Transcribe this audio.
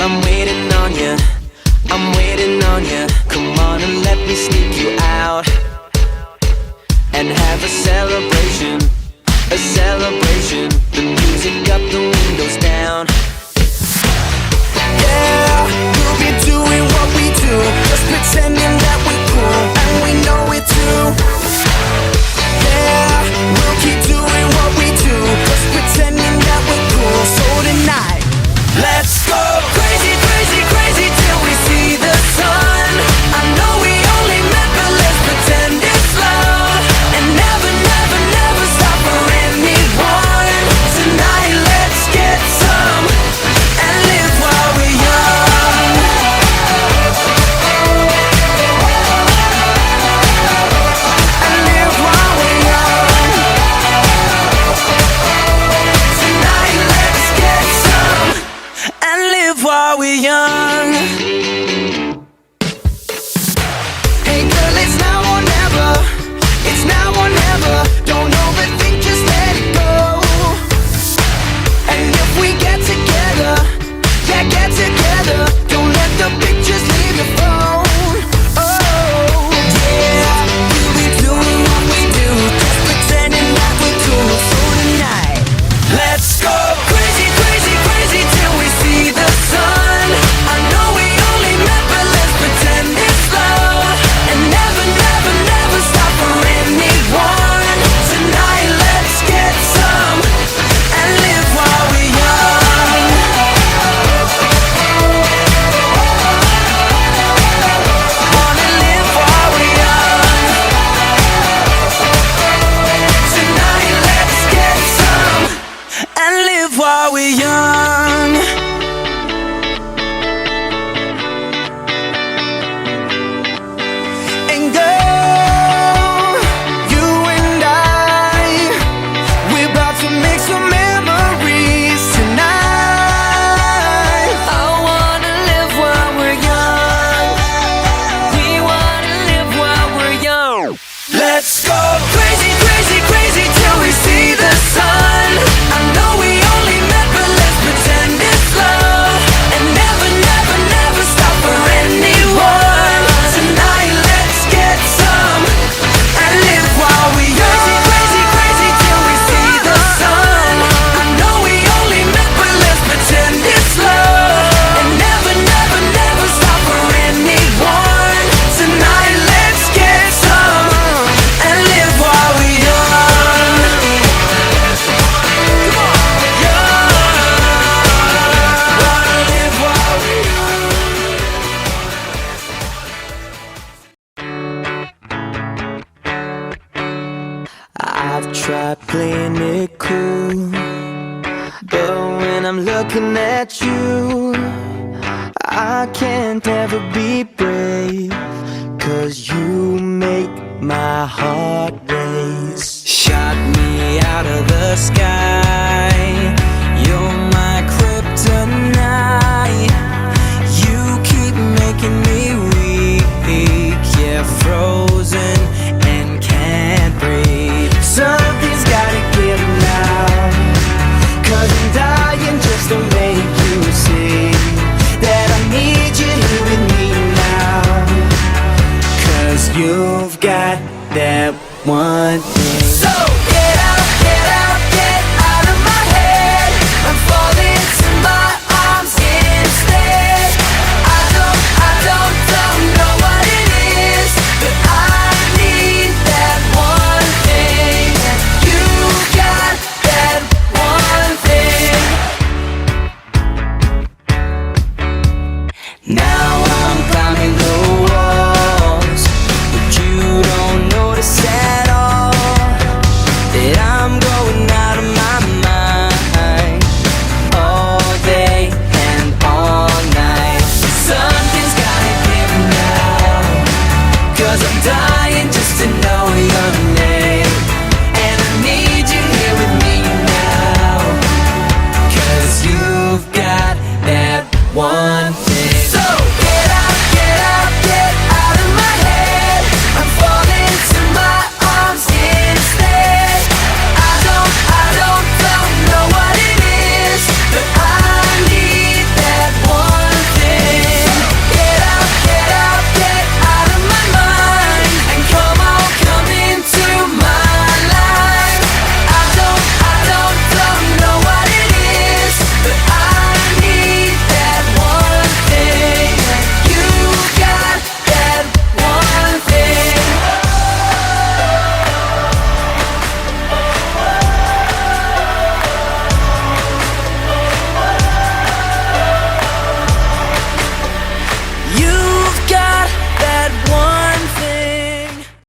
I'm waiting on you, I'm waiting on you. Come on and let me sneak you out and have a celebration, a celebration. The music up, the windows down. Yeah, we'll be doing what we do, just pretending that we're cool, and we know it too. Yeah, we'll keep doing what we do, just pretending that we're cool. So tonight, let's go crazy, crazy, crazy till we see the sun. I know we only met, but let's pretend it's love, and never, never, never stop for anyone. Tonight, let's get some and live while we're young. And live while we're young. Tonight, let's get some and live while we're young. Hey girl, it's now or never. It's now or never. Don't overthink, just let it go. And if we get together, yeah, get together. Don't let the pictures leave your phone. Oh, yeah, we'll be doing what we do, just pretending that we're cool. So tonight, let's go crazy, crazy, crazy till we see the sun. I know we only met, but let's pretend it's love, and never, never, never stop for anyone. Tonight, let's get some and live while we're young. Wanna live while we're young. Tonight, let's get some and live while we're young. And girl, you and we're about to make some memories tonight. I wanna live while we're young. We wanna live while we're young. Let's go crazy, crazy, crazy till we see the sun. I know we only met, but let's pretend it's love, and never, never, never stop for anyone. Tonight, let's get some and live while we young. Crazy, crazy, crazy till we see the sun. I know we only met, but let's pretend it's love, and never, never, never stop for anyone. Tonight, let's get some and live while we young. Come on, young. Wanna live while we young. I've tried playing it cool, but when I'm looking at you, I can't ever be brave, 'cause you make my heart race. Shot me out of the sky,